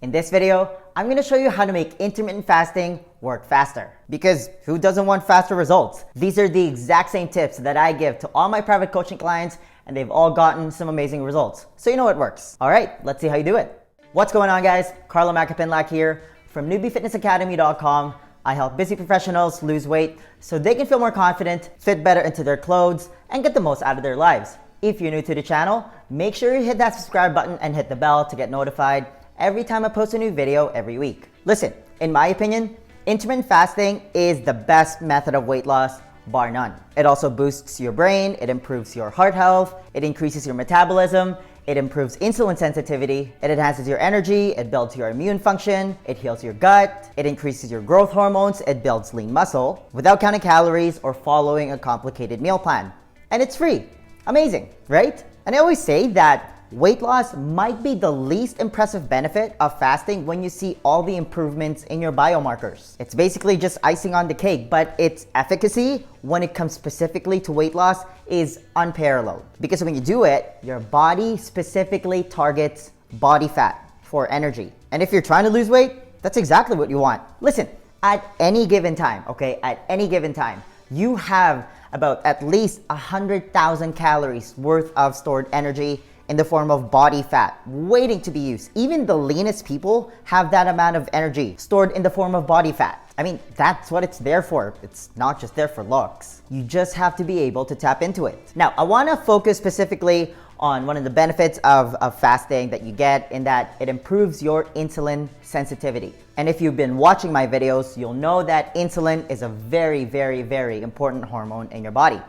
In this video, I'm going to show you how to make intermittent fasting work faster. Because who doesn't want faster results? These are the exact same tips that I give to all my private coaching clients, and they've all gotten some amazing results. So you know it works. All right, let's see how you do it. What's going on, guys? Carlo Macapinlac here from newbiefitnessacademy.com. I help busy professionals lose weight so they can feel more confident, fit better into their clothes, and get the most out of their lives. If you're new to the channel, make sure you hit that subscribe button and hit the bell to get notified every time I post a new video every week. Listen, in my opinion, intermittent fasting is the best method of weight loss, bar none. It also boosts your brain, it improves your heart health, it increases your metabolism, it improves insulin sensitivity, it enhances your energy, it builds your immune function, it heals your gut, it increases your growth hormones, it builds lean muscle, without counting calories or following a complicated meal plan. And it's free. Amazing, right? And I always say that weight loss might be the least impressive benefit of fasting when you see all the improvements in your biomarkers. It's basically just icing on the cake, but its efficacy when it comes specifically to weight loss is unparalleled. Because when you do it, your body specifically targets body fat for energy. And if you're trying to lose weight, that's exactly what you want. Listen, at any given time, okay, at any given time, you have about at least 100,000 calories worth of stored energy in the form of body fat waiting to be used. Even the leanest people have that amount of energy stored in the form of body fat. I mean, that's what it's there for. It's not just there for looks. You just have to be able to tap into it. Now, I want to focus specifically on one of the benefits of fasting that you get, in that it improves your insulin sensitivity. And if you've been watching my videos, you'll know that insulin is a very, very, very important hormone in your body.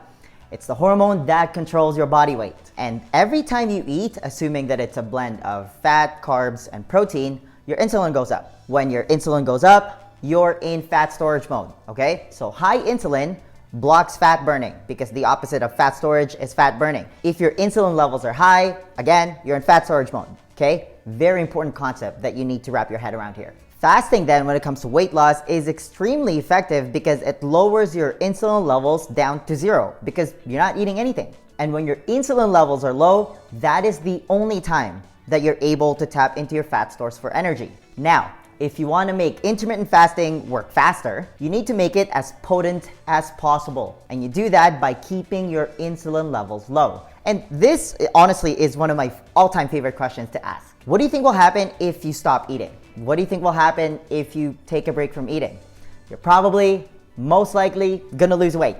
It's the hormone that controls your body weight. And every time you eat, assuming that it's a blend of fat, carbs, and protein, your insulin goes up. When your insulin goes up, you're in fat storage mode, okay? So high insulin blocks fat burning, because the opposite of fat storage is fat burning. If your insulin levels are high, again, you're in fat storage mode, okay? Very important concept that you need to wrap your head around here. Fasting then, when it comes to weight loss, is extremely effective because it lowers your insulin levels down to zero because you're not eating anything. And when your insulin levels are low, that is the only time that you're able to tap into your fat stores for energy. Now, if you want to make intermittent fasting work faster, you need to make it as potent as possible. And you do that by keeping your insulin levels low. And this, honestly, is one of my all-time favorite questions to ask. What do you think will happen if you stop eating? What do you think will happen if you take a break from eating? You're probably, most likely, gonna lose weight.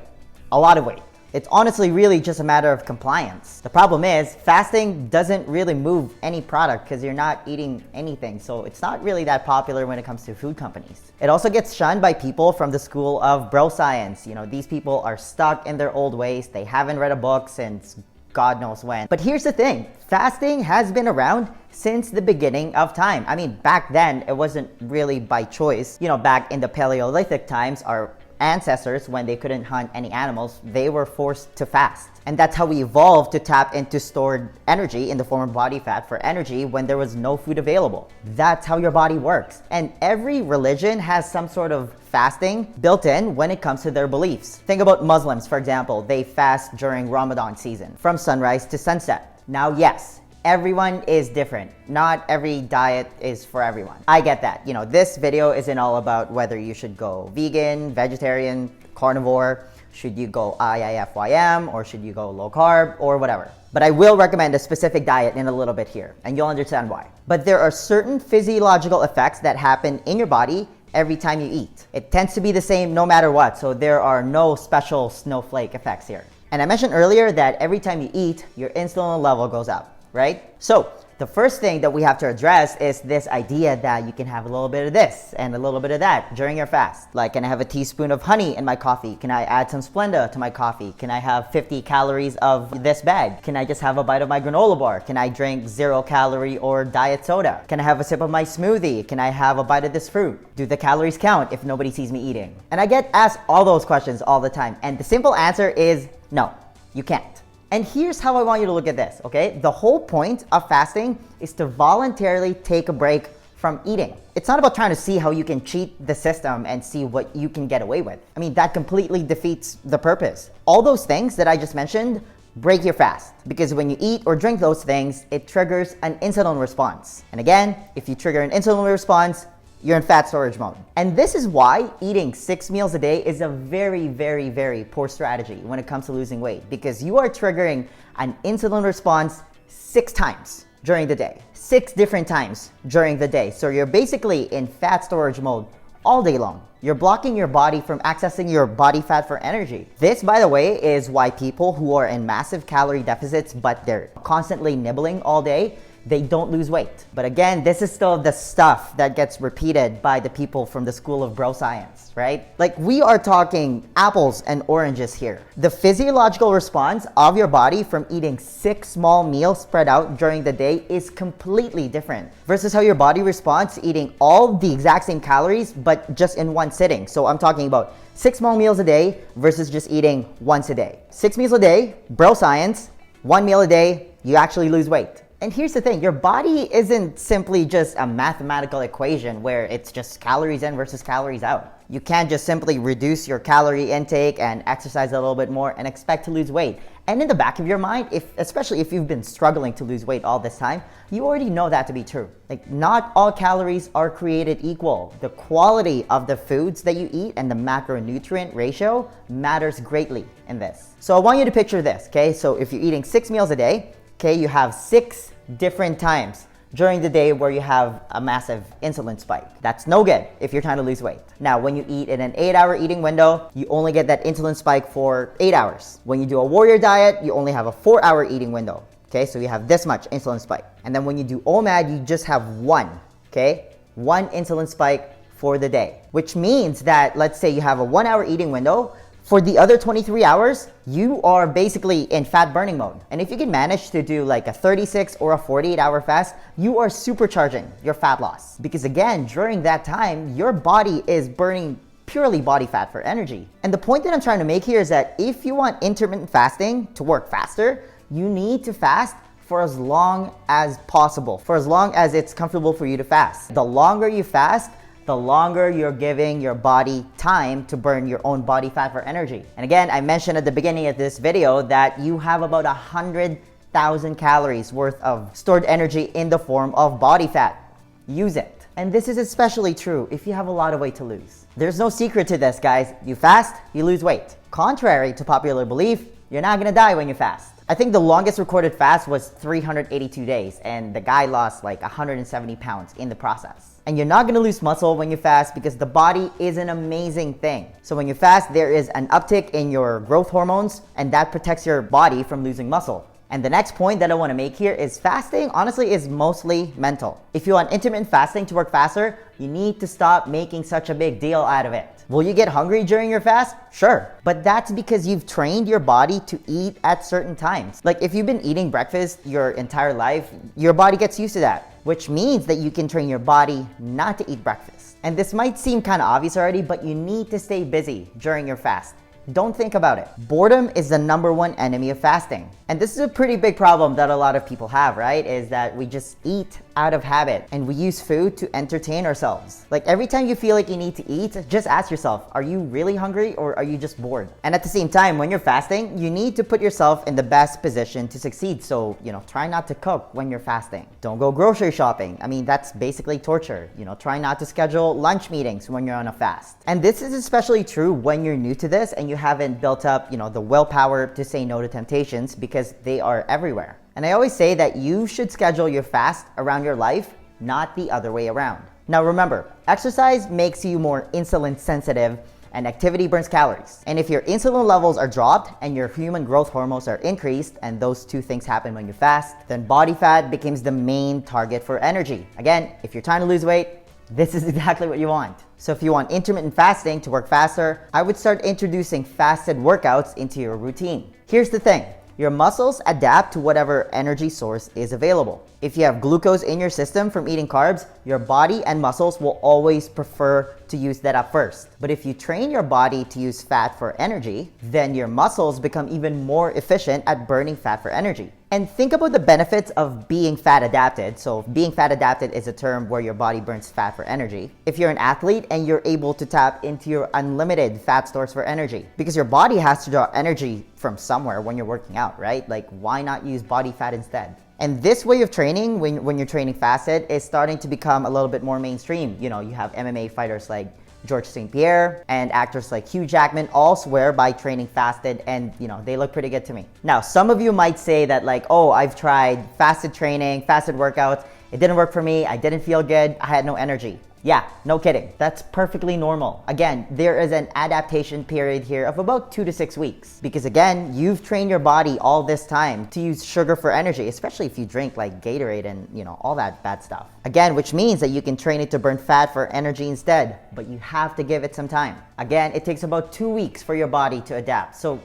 A lot of weight. It's honestly really just a matter of compliance. The problem is, fasting doesn't really move any product because you're not eating anything. So it's not really that popular when it comes to food companies. It also gets shunned by people from the school of bro science. You know, these people are stuck in their old ways. They haven't read a book since God knows when. But here's the thing, fasting has been around since the beginning of time. I mean, back then, it wasn't really by choice. You know, back in the Paleolithic times, our ancestors, when they couldn't hunt any animals, they were forced to fast. And that's how we evolved to tap into stored energy in the form of body fat for energy when there was no food available. That's how your body works. And every religion has some sort of fasting built in when it comes to their beliefs. Think about Muslims, for example. They fast during Ramadan season, from sunrise to sunset. Now, yes, everyone is different. Not every diet is for everyone. I get that. You know, this video isn't all about whether you should go vegan, vegetarian, carnivore, should you go IIFYM, or should you go low carb, or whatever. But I will recommend a specific diet in a little bit here, and you'll understand why. But there are certain physiological effects that happen in your body every time you eat. It tends to be the same no matter what, so there are no special snowflake effects here. And I mentioned earlier that every time you eat, your insulin level goes up, right? So the first thing that we have to address is this idea that you can have a little bit of this and a little bit of that during your fast. Like, can I have a teaspoon of honey in my coffee? Can I add some Splenda to my coffee? Can I have 50 calories of this bag? Can I just have a bite of my granola bar? Can I drink 0 calorie or diet soda? Can I have a sip of my smoothie? Can I have a bite of this fruit? Do the calories count if nobody sees me eating? And I get asked all those questions all the time. And the simple answer is no, you can't. And here's how I want you to look at this, okay? The whole point of fasting is to voluntarily take a break from eating. It's not about trying to see how you can cheat the system and see what you can get away with. I mean, that completely defeats the purpose. All those things that I just mentioned break your fast. Because when you eat or drink those things, it triggers an insulin response. And again, if you trigger an insulin response, you're in fat storage mode. And this is why eating 6 meals a day is a very, very, very poor strategy when it comes to losing weight, because you are triggering an insulin response 6 times during the day, 6 different times during the day. So you're basically in fat storage mode all day long. You're blocking your body from accessing your body fat for energy. This, by the way, is why people who are in massive calorie deficits, but they're constantly nibbling all day, they don't lose weight. But again, this is still the stuff that gets repeated by the people from the school of bro science, right? Like, we are talking apples and oranges here. The physiological response of your body from eating 6 small meals spread out during the day is completely different versus how your body responds to eating all the exact same calories, but just in one sitting. So I'm talking about 6 small meals a day versus just eating once a day. 6 meals a day, bro science. 1 meal a day, you actually lose weight. And here's the thing, your body isn't simply just a mathematical equation where it's just calories in versus calories out. You can't just simply reduce your calorie intake and exercise a little bit more and expect to lose weight. And in the back of your mind, especially if you've been struggling to lose weight all this time, you already know that to be true. Like, not all calories are created equal. The quality of the foods that you eat and the macronutrient ratio matters greatly in this. So I want you to picture this, okay? So if you're eating 6 meals a day, okay, you have 6 different times during the day where you have a massive insulin spike. That's no good if you're trying to lose weight. Now, when you eat in an 8-hour eating window, you only get that insulin spike for 8 hours. When you do a warrior diet, you only have a 4-hour eating window. Okay, so you have this much insulin spike. And then when you do OMAD, you just have 1, okay? 1 insulin spike for the day, which means that, let's say you have a 1-hour eating window, for the other 23 hours, you are basically in fat burning mode. And if you can manage to do like a 36 or a 48-hour fast, you are supercharging your fat loss. Because again, during that time, your body is burning purely body fat for energy. And the point that I'm trying to make here is that if you want intermittent fasting to work faster, you need to fast for as long as possible, for as long as it's comfortable for you to fast. The longer you fast, the longer you're giving your body time to burn your own body fat for energy. And again, I mentioned at the beginning of this video that you have about 100,000 calories worth of stored energy in the form of body fat. Use it. And this is especially true if you have a lot of weight to lose. There's no secret to this, guys. You fast, you lose weight. Contrary to popular belief, you're not gonna die when you fast. I think the longest recorded fast was 382 days, and the guy lost like 170 pounds in the process. And you're not gonna lose muscle when you fast because the body is an amazing thing. So when you fast, there is an uptick in your growth hormones, and that protects your body from losing muscle. And the next point that I wanna make here is fasting, honestly, is mostly mental. If you want intermittent fasting to work faster, you need to stop making such a big deal out of it. Will you get hungry during your fast? Sure. But that's because you've trained your body to eat at certain times. Like, if you've been eating breakfast your entire life, your body gets used to that, which means that you can train your body not to eat breakfast. And this might seem kind of obvious already, but you need to stay busy during your fast. Don't think about it. Boredom is the #1 enemy of fasting. And this is a pretty big problem that a lot of people have, right? Is that we just eat out of habit and we use food to entertain ourselves. Like, every time you feel like you need to eat, just ask yourself, are you really hungry or are you just bored? And at the same time, when you're fasting, you need to put yourself in the best position to succeed. So, try not to cook when you're fasting. Don't go grocery shopping. I mean, that's basically torture. Try not to schedule lunch meetings when you're on a fast. And this is especially true when you're new to this and you haven't built up, the willpower to say no to temptations, because they are everywhere. And I always say that you should schedule your fast around your life, not the other way around. Now remember, exercise makes you more insulin sensitive and activity burns calories. And if your insulin levels are dropped and your human growth hormones are increased, and those two things happen when you fast, then body fat becomes the main target for energy. Again, if you're trying to lose weight, this is exactly what you want. So if you want intermittent fasting to work faster, I would start introducing fasted workouts into your routine. Here's the thing. Your muscles adapt to whatever energy source is available. If you have glucose in your system from eating carbs, your body and muscles will always prefer to use that up first. But if you train your body to use fat for energy, then your muscles become even more efficient at burning fat for energy. And think about the benefits of being fat adapted. So being fat adapted is a term where your body burns fat for energy. If you're an athlete and you're able to tap into your unlimited fat stores for energy, because your body has to draw energy from somewhere when you're working out, right? Like, why not use body fat instead? And this way of training, when you're training fasted, is starting to become a little bit more mainstream. You know, you have MMA fighters like George St. Pierre and actors like Hugh Jackman all swear by training fasted, and you know, they look pretty good to me. Now, some of you might say that like, oh, I've tried fasted training, fasted workouts, it didn't work for me, I didn't feel good, I had no energy. Yeah, no kidding. That's perfectly normal. Again, there is an adaptation period here of about 2 to 6 weeks. Because again, you've trained your body all this time to use sugar for energy, especially if you drink like Gatorade and you know, all that bad stuff. Again, which means that you can train it to burn fat for energy instead, but you have to give it some time. Again, it takes about 2 weeks for your body to adapt. So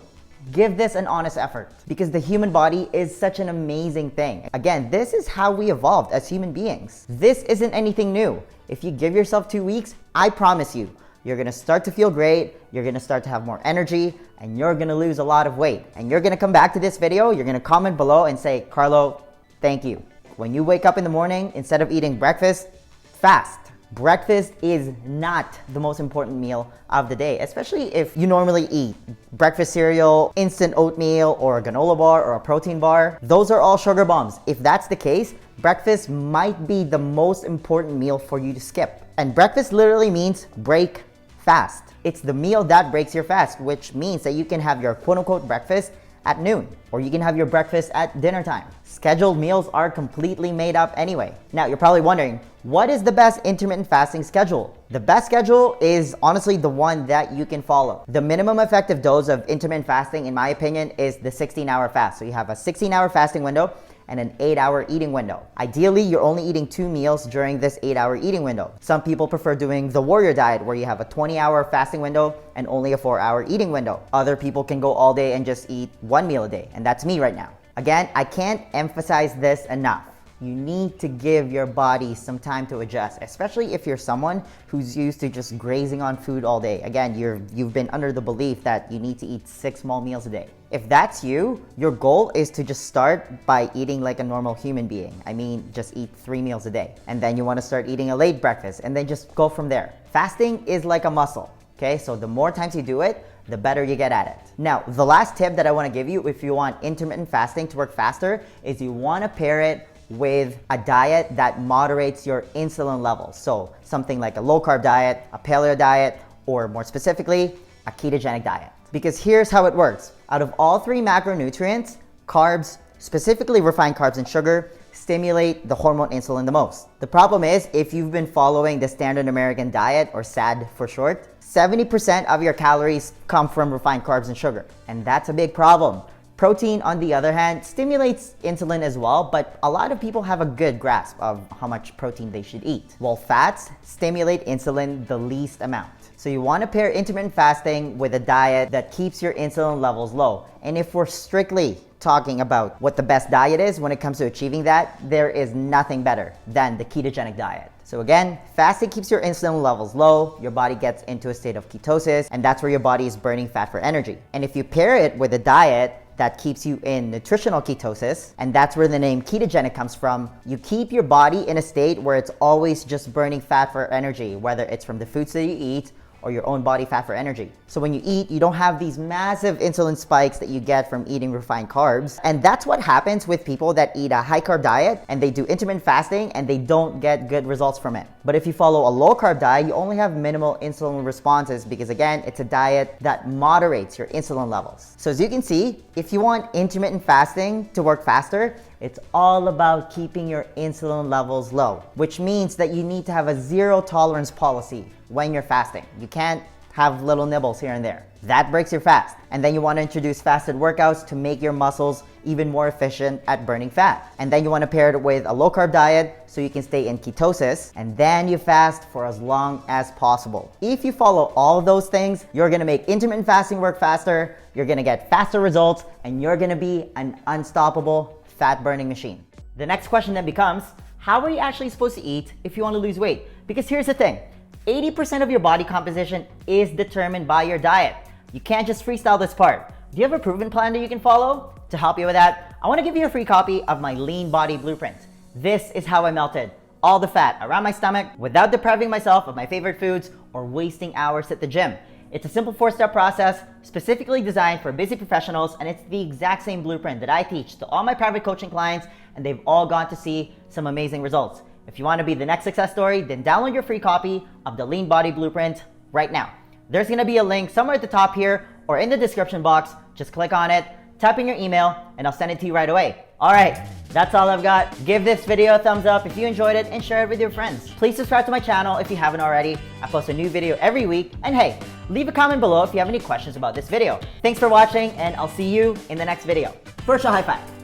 give this an honest effort, because the human body is such an amazing thing. Again, this is how we evolved as human beings. This isn't anything new. If you give yourself 2 weeks, I promise you, you're gonna start to feel great, you're gonna start to have more energy, and you're gonna lose a lot of weight. And you're gonna come back to this video, you're gonna comment below and say, Carlo, thank you. When you wake up in the morning, instead of eating breakfast, fast. Breakfast is not the most important meal of the day, especially if you normally eat breakfast cereal, instant oatmeal, or a granola bar, or a protein bar. Those are all sugar bombs. If that's the case, breakfast might be the most important meal for you to skip. And breakfast literally means break fast. It's the meal that breaks your fast, which means that you can have your quote-unquote breakfast at noon, or you can have your breakfast at dinner time. Scheduled meals are completely made up anyway. Now, you're probably wondering, what is the best intermittent fasting schedule? The best schedule is honestly the one that you can follow. The minimum effective dose of intermittent fasting, in my opinion, is the 16-hour fast. So you have a 16-hour fasting window and an 8-hour eating window. Ideally, you're only eating 2 meals during this 8-hour eating window. Some people prefer doing the warrior diet, where you have a 20-hour fasting window and only a 4-hour eating window. Other people can go all day and just eat 1 meal a day, and that's me right now. Again, I can't emphasize this enough. You need to give your body some time to adjust, especially if you're someone who's used to just grazing on food all day. Again, you've been under the belief that you need to eat 6 small meals a day. If that's you, your goal is to just start by eating like a normal human being. I mean, just eat 3 meals a day. And then you want to start eating a late breakfast, and then just go from there. Fasting is like a muscle, okay? So the more times you do it, the better you get at it. Now, the last tip that I want to give you if you want intermittent fasting to work faster is you want to pair it with a diet that moderates your insulin levels. So something like a low-carb diet, a paleo diet, or more specifically, a ketogenic diet. Because here's how it works. Out of all 3 macronutrients, carbs, specifically refined carbs and sugar, stimulate the hormone insulin the most. The problem is, if you've been following the standard American diet, or SAD for short, 70% of your calories come from refined carbs and sugar. And that's a big problem. Protein, on the other hand, stimulates insulin as well, but a lot of people have a good grasp of how much protein they should eat, while fats stimulate insulin the least amount. So you want to pair intermittent fasting with a diet that keeps your insulin levels low. And if we're strictly talking about what the best diet is when it comes to achieving that, there is nothing better than the ketogenic diet. So again, fasting keeps your insulin levels low, your body gets into a state of ketosis, and that's where your body is burning fat for energy. And if you pair it with a diet that keeps you in nutritional ketosis, and that's where the name ketogenic comes from, you keep your body in a state where it's always just burning fat for energy, whether it's from the foods that you eat or your own body fat for energy. So when you eat, you don't have these massive insulin spikes that you get from eating refined carbs. And that's what happens with people that eat a high carb diet and they do intermittent fasting and they don't get good results from it. But if you follow a low carb diet, you only have minimal insulin responses because again, it's a diet that moderates your insulin levels. So as you can see, if you want intermittent fasting to work faster, it's all about keeping your insulin levels low, which means that you need to have a zero tolerance policy when you're fasting. You can't have little nibbles here and there. That breaks your fast. And then you want to introduce fasted workouts to make your muscles even more efficient at burning fat. And then you want to pair it with a low carb diet so you can stay in ketosis. And then you fast for as long as possible. If you follow all of those things, you're going to make intermittent fasting work faster, you're going to get faster results, and you're going to be an unstoppable fat burning machine. The next question then becomes, how are you actually supposed to eat if you want to lose weight? Because here's the thing, 80% of your body composition is determined by your diet. You can't just freestyle this part. Do you have a proven plan that you can follow? To help you with that, I want to give you a free copy of my Lean Body Blueprint. This is how I melted all the fat around my stomach without depriving myself of my favorite foods or wasting hours at the gym. It's a simple 4-step process specifically designed for busy professionals, and it's the exact same blueprint that I teach to all my private coaching clients, and they've all gone to see some amazing results. If you want to be the next success story, then download your free copy of the Lean Body Blueprint right now. There's going to be a link somewhere at the top here or in the description box. Just click on it, type in your email, and I'll send it to you right away. All right, that's all I've got. Give this video a thumbs up if you enjoyed it and share it with your friends. Please subscribe to my channel if you haven't already. I post a new video every week. And hey, leave a comment below if you have any questions about this video. Thanks for watching, and I'll see you in the next video. First, a high five.